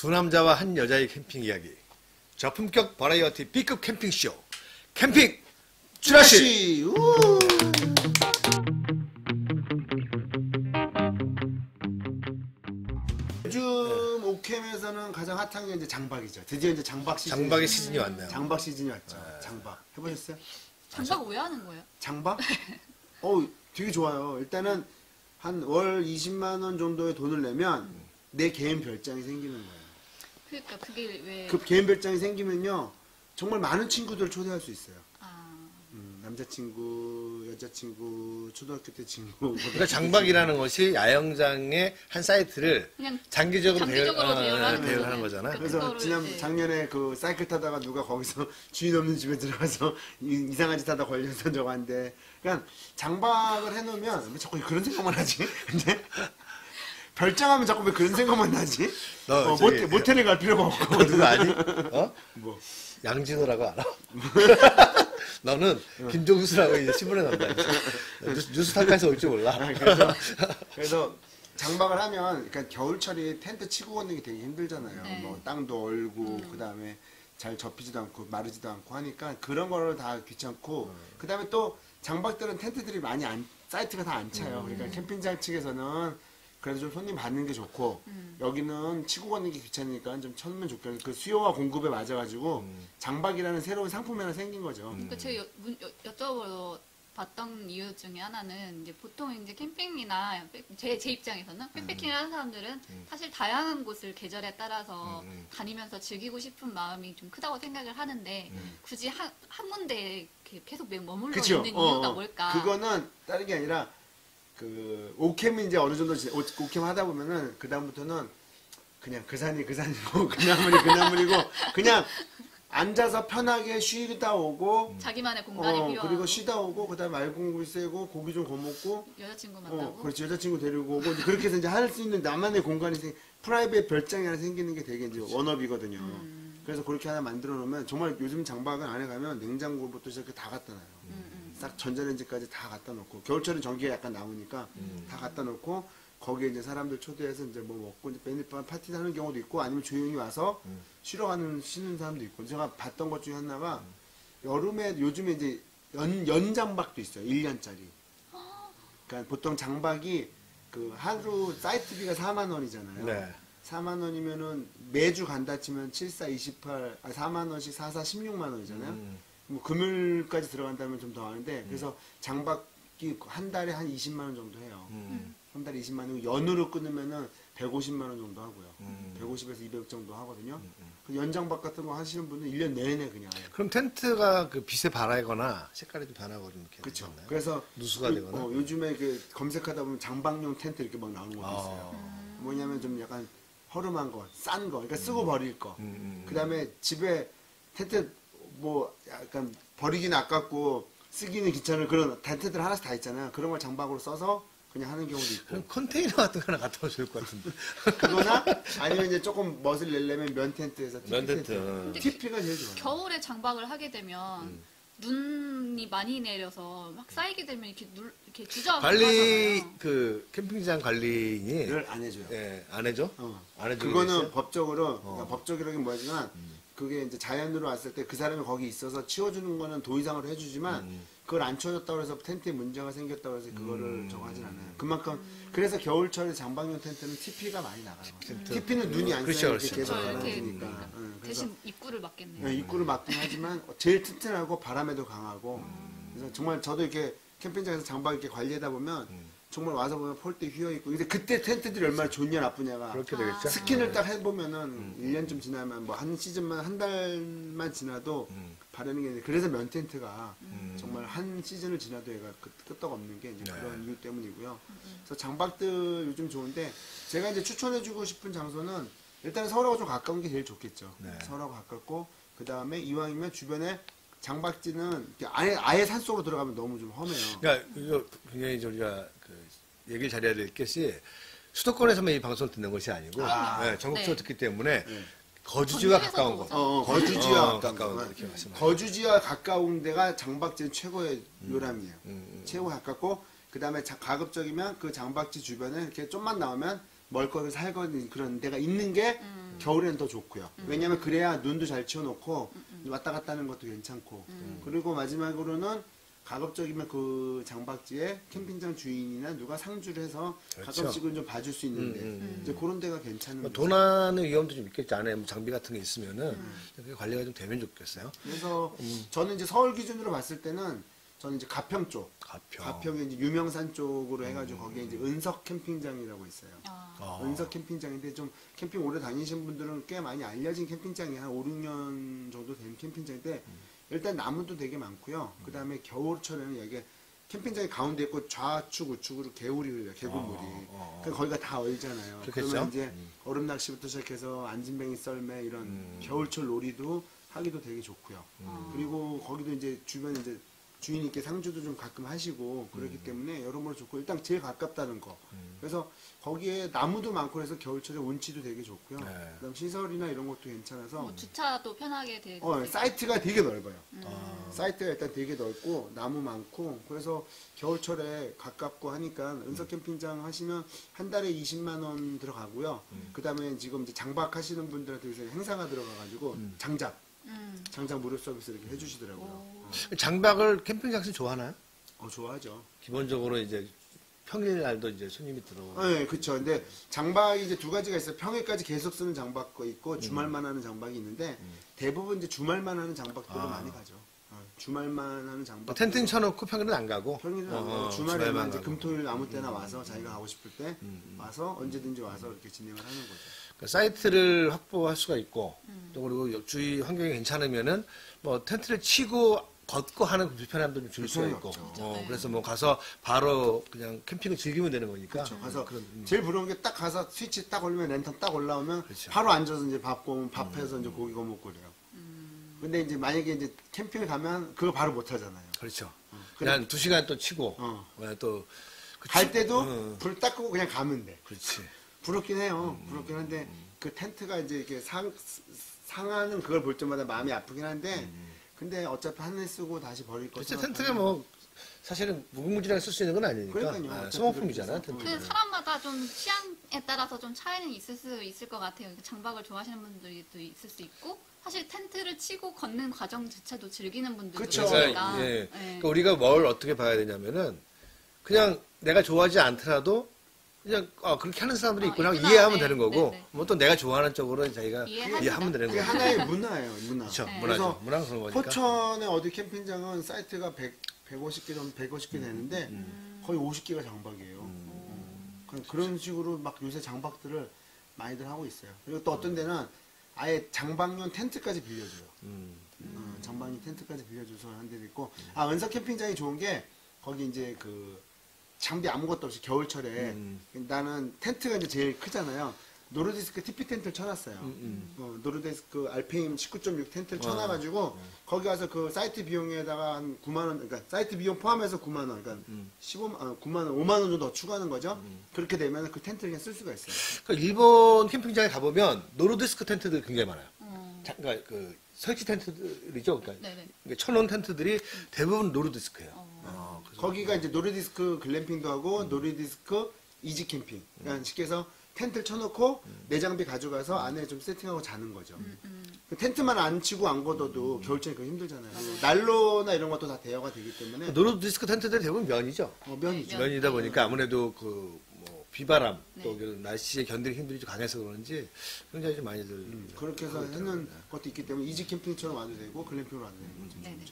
두 남자와 한 여자의 캠핑 이야기. 저품격 버라이어티 B급 캠핑쇼. 캠핑 쭈라시! 요즘 오캠에서는 가장 핫한 게 이제 장박이죠. 드디어 이제 장박 시즌. 장박의 시즌이 왔네요. 장박 시즌이 왔죠. 장박. 해보셨어요? 장박 왜 하는 거예요? 장박? 되게 좋아요. 일단은 한 월 20만 원 정도의 돈을 내면 내 개인 별장이 생기는 거예요. 그러니까 그게 왜? 그 개인 별장이 생기면요, 정말 많은 친구들을 초대할 수 있어요. 남자친구, 여자친구, 초등학교 때 친구. 그러니까 장박이라는 것이 야영장의 한 사이트를 그냥 장기적으로 대여하는 거잖아요. 그래서 작년에 그 사이클 타다가 누가 거기서 주인 없는 집에 들어가서 이상한 짓 하다 걸려서 저거 한데, 그러니까 장박을 해놓으면 왜 자꾸 그런 생각만 하지? 근데 별장하면 자꾸 왜 그런 생각만 나지? 모텔에 갈 필요가 없고. 너 누구 아니? 뭐 양진호라고 알아? 너는 김종수라고 이제 신문에 나온다. 뉴스 탑에서 올 줄 몰라. 그래서 장박을 하면, 그러니까 겨울철이 텐트 치고 걷는 게 되게 힘들잖아요. 네. 뭐 땅도 얼고 그 다음에 잘 접히지도 않고 마르지도 않고 하니까 그런 거를 다 귀찮고, 그 다음에 또 장박들은 텐트들이 많이 사이트가 다 안 차요. 그러니까 캠핑장 측에서는 그래도 좀 손님 받는 게 좋고, 여기는 치고 걷는 게 귀찮으니까 좀 쳐놓으면 좋겠는, 그 수요와 공급에 맞아가지고 장박이라는 새로운 상품이 하나 생긴 거죠. 그러니까 제가 여쭤봤던 이유 중에 하나는 이제 보통 이제 캠핑이나 제 입장에서는 백패킹을 하는 사람들은 사실 다양한 곳을 계절에 따라서 다니면서 즐기고 싶은 마음이 좀 크다고 생각을 하는데 굳이 한 군데에 이렇게 계속 머물러 그쵸? 있는 이유가 뭘까? 그거는 다른 게 아니라, 그 오캠이 이제 어느 정도 오캠 하다 보면은 그 다음부터는 그냥 그 산이 그 산이고 그 나물이 그 나물이고 그냥 앉아서 편하게 쉬다 오고 자기만의 공간이 필요하고, 그리고 쉬다 오고, 그 다음에 알콩고기 쐬고 고기 좀 거먹고 여자친구 만나고, 그렇지, 여자친구 데리고 오고, 이제 그렇게 해서 이제 할 수 있는 나만의 공간이 프라이빗 별장이 하나 생기는 게 되게 이제 워너비거든요. 그래서 그렇게 하나 만들어 놓으면 정말 요즘 장박은 안에 가면 냉장고부터 시작해 다 갖다 놔요. 싹 전자레인지까지 다 갖다 놓고, 겨울철은 전기가 약간 남으니까 다 갖다 놓고, 거기에 이제 사람들 초대해서 이제 뭐 먹고 이제 밴드판 파티 하는 경우도 있고, 아니면 조용히 와서 쉬는 사람도 있고. 제가 봤던 것 중에 하나가 여름에 요즘에 이제 연장박도 있어요. 1년짜리. 그러니까 보통 장박이 그 하루 사이트비가 4만 원이잖아요. 네. 4만 원이면은 매주 간다 치면 7, 4, 28, 4만 원씩 4, 4, 16만 원이잖아요. 뭐 금요일까지 들어간다면 좀 더 하는데, 그래서 장박이 한 달에 한 20만 원 정도 해요. 한 달에 20만 원이고, 연으로 끊으면은 150만 원 정도 하고요. 150에서 200 정도 하거든요. 그 연장박 같은 거 하시는 분은 1년 내내 그냥. 그럼 텐트가 그 빛에 반하거나 색깔이 좀 변하고 좀 이렇게. 그렇죠. 그래서 누수가 되거나. 요즘에 그 검색하다 보면 장박용 텐트 이렇게 막 나오는 것도 있어요. 뭐냐면 좀 약간 허름한 거, 싼 거, 그러니까 쓰고 버릴 거. 그 다음에 집에 텐트 뭐 약간 버리기는 아깝고 쓰기는 귀찮은 그런 텐트들 하나씩 다 있잖아요. 그런 걸 장박으로 써서 그냥 하는 경우도 있고. 그럼 컨테이너 같은 거 하나 갖다 오면 좋을 것 같은데. 그거나 아니면 이제 조금 멋을 내려면 면 텐트에서 면 텐트. TP가 제일 좋아요. 겨울에 장박을 하게 되면 눈이 많이 내려서 막 쌓이게 되면 이렇게 주저앉고 관리, 하잖아요. 그 캠핑장 관리인이 를 안 해줘요. 예, 안 해줘? 안 해줘. 그거는 법적으로, 그러니까 법적이라긴 뭐지만, 그게 이제 자연으로 왔을 때 그 사람이 거기 있어서 치워주는 거는 도의상으로 해주지만, 그걸 안 치워줬다고 해서 텐트에 문제가 생겼다고 해서 그거를 저거 하진 않아요. 그만큼, 그래서 겨울철에 장박용 텐트는 TP가 많이 나가요. TP는 눈이 안 그렇죠, 쌓이게 그렇죠. 계속 이렇게 가라앉으니까. 대신 입구를 막겠네요. 입구를 막긴 하지만, 제일 튼튼하고 바람에도 강하고, 그래서 정말 저도 이렇게 캠핑장에서 장박 이렇게 관리하다 보면, 정말 와서 보면 폴대 휘어있고, 근데 그때 텐트들이 얼마나 좋냐 나쁘냐가, 그렇게 되겠죠. 스킨을 딱 해보면은 1년쯤 지나면 뭐 한 시즌만, 한 달만 지나도 바르는 게 있는데, 그래서 면 텐트가 정말 한 시즌을 지나도 얘가 끄떡없는 게 이제 그런 이유 때문이고요. 그래서 장박들 요즘 좋은데, 제가 이제 추천해주고 싶은 장소는 일단 서울하고 좀 가까운 게 제일 좋겠죠. 서울하고 가깝고, 그 다음에 이왕이면 주변에 장박지는 아예 산속으로 들어가면 너무 좀 험해요. 그러니까 이거 굉장히 우리가 그 얘기를 잘해야 될 것이 수도권에서만 이 방송을 듣는 것이 아니고 전국적으로 듣기 때문에 거주지와 가까운 곳. 거주지와 가까운 곳 이렇게 말씀하세요. 거주지와 가까운 데가 장박지는 최고의 요람이에요. 최고 가깝고, 그 다음에 가급적이면 그 장박지 주변에 이렇게 좀만 나오면 멀거리 살거든 그런 데가 있는 게 겨울에는 더 좋고요. 왜냐면 그래야 눈도 잘 치워놓고 왔다 갔다 하는 것도 괜찮고. 그리고 마지막으로는 가급적이면 그 장박지에 캠핑장 주인이나 누가 상주를 해서 그렇죠. 가끔씩은 좀 봐줄 수 있는데 이제 그런 데가 괜찮은 뭐 거죠. 도난의 위험도 좀 있겠지 않아요? 뭐 장비 같은 게 있으면은 그게 관리가 좀 되면 좋겠어요. 그래서 저는 이제 서울 기준으로 봤을 때는 저는 이제 가평 쪽, 가평. 가평에 이제 유명산 쪽으로 해가지고 거기에 이제 은석 캠핑장이라고 있어요. 아, 은석 캠핑장인데 좀 캠핑 오래 다니신 분들은 꽤 많이 알려진 캠핑장이 한 5, 6년 정도 된 캠핑장인데 일단 나무도 되게 많고요. 그 다음에 겨울철에는 여기 캠핑장이 가운데 있고 좌측 우측으로 개울이 흘려요. 개굴물이. 그러니까 거기가 다 얼잖아요. 그렇겠죠? 그러면 이제 얼음 낚시부터 시작해서 안진뱅이 썰매 이런 겨울철 놀이도 하기도 되게 좋고요. 그리고 거기도 이제 주변에 이제 주인님께 상주도 좀 가끔 하시고 그렇기 때문에 여러모로 좋고 일단 제일 가깝다는 거. 그래서 거기에 나무도 많고 그래서 겨울철에 운치도 되게 좋고요. 네. 그다음 시설이나 이런 것도 괜찮아서 뭐 주차도 편하게 되고. 사이트가 되게 넓어요. 사이트가 일단 되게 넓고 나무 많고 그래서 겨울철에 가깝고 하니까 은석 캠핑장 하시면 한 달에 20만 원 들어가고요. 그다음에 지금 이제 장박하시는 분들한테 요새 행사가 들어가가지고 장작 무료 서비스 이렇게 해주시더라고요. 장박을 캠핑장에서 좋아하나요? 좋아하죠. 기본적으로 이제 평일날도 이제 손님이 들어오고. 네, 그렇죠. 근데 장박이 이제 두 가지가 있어요. 평일까지 계속 쓰는 장박도 있고 주말만 하는 장박이 있는데 대부분 이제 주말만 하는 장박들로 많이 가죠. 주말만 하는 장박. 텐트 쳐놓고 평일은 안 가고. 평일은 안 가고 주말에만 이제 금토일 아무 때나 와서 자기가 가고 싶을 때 와서 언제든지 와서 이렇게 진행을 하는 거죠. 그러니까 사이트를 확보할 수가 있고 또 그리고 주위 환경이 괜찮으면은 뭐 텐트를 치고 걷고 하는 그 불편함도 좀 줄 수가 있고. 불편함이 그래서 뭐 가서 바로 그냥 캠핑을 즐기면 되는 거니까. 그렇죠. 가서 제일 부러운 게 딱 가서 스위치 딱 올리면 랜턴 딱 올라오면 그렇죠. 바로 앉아서 이제 밥 구우면 밥해서 이제 고기 구워 먹고 그래요. 근데 이제 만약에 이제 캠핑을 가면 그거 바로 못 하잖아요. 그렇죠. 그냥 2시간 또 치고 또 갈 때도 불 딱 끄고 그냥 가면 돼. 그렇지. 부럽긴 해요. 부럽긴 한데 그 텐트가 이제 이렇게 상하는 그걸 볼 때마다 마음이 아프긴 한데 근데 어차피 한 해 쓰고 다시 버릴 거. 그렇죠. 텐트가 뭐 사실은 무궁무진하게 쓸 수 있는 건 아니니까. 그러니까요. 소모품이잖아, 어차피 텐트가. 그 사람마다 좀 취향에 따라서 좀 차이는 있을 수 있을 것 같아요. 장박을 좋아하시는 분들도 있을 수 있고, 사실 텐트를 치고 걷는 과정 자체도 즐기는 분들도 그쵸. 있으니까. 그러니까, 네. 그러니까 우리가 뭘 어떻게 봐야 되냐면은 그냥 내가 좋아하지 않더라도 그냥 그렇게 하는 사람들이 있구나 하고 있구나. 이해하면 네. 되는 거고 네, 네. 뭐 또 내가 좋아하는 쪽으로 자기가 이해합니다. 이해하면 되는 그게 거고. 하나의 문화예요, 문화. 그렇죠. 네. 문화죠. 문화가 그런 거니까. 포천의 어디 캠핑장은 사이트가 150개 정도, 150개 되는데 거의 50개가 장박이에요. 그런 식으로 막 요새 장박들을 많이들 하고 있어요. 그리고 또 어떤 데는 아예 장박용 텐트까지 빌려줘요. 장박용 텐트까지 빌려줘서 한 데도 있고. 은석 캠핑장이 좋은 게 거기 이제 그 장비 아무것도 없이 겨울철에 나는 텐트가 이제 제일 크잖아요. 노르디스크 TP 텐트를 쳐놨어요. 노르디스크 알페임 19.6 텐트를 쳐놔가지고 거기 가서 그 사이트 비용에다가 한 9만 원, 그러니까 사이트 비용 포함해서 9만 원, 그러니까 9만 원, 5만 원 정도 더 추가하는 거죠. 그렇게 되면 그 텐트를 그냥 쓸 수가 있어요. 그러니까 일본 캠핑장에 가보면 노르디스크 텐트들이 굉장히 많아요. 그러니까 그 설치 텐트들이죠. 그러니까 네네. 천원 텐트들이 대부분 노르디스크예요. 그래서 거기가 이제 노르디스크 글램핑도 하고 노르디스크 이지 캠핑. 그러니까 쉽게 해서 텐트를 쳐놓고 내 장비 가져가서 안에 좀 세팅하고 자는 거죠. 그 텐트만 안 치고 안 걷어도 겨울철에 그거 힘들잖아요. 난로나 이런 것도 다 대여가 되기 때문에 노르디스크 텐트들이 대부분 면이죠. 면이죠. 면. 면이다 보니까 아무래도 그 뭐 비바람 네. 또 그 날씨에 견디는 힘들이 좀 강해서 그런지 굉장히 좀 많이들 그렇게 해서 하고 하는 있더라고요. 것도 있기 때문에 이지 캠핑처럼 와도 되고 글램핑으로 와도 되는 거죠. 네네.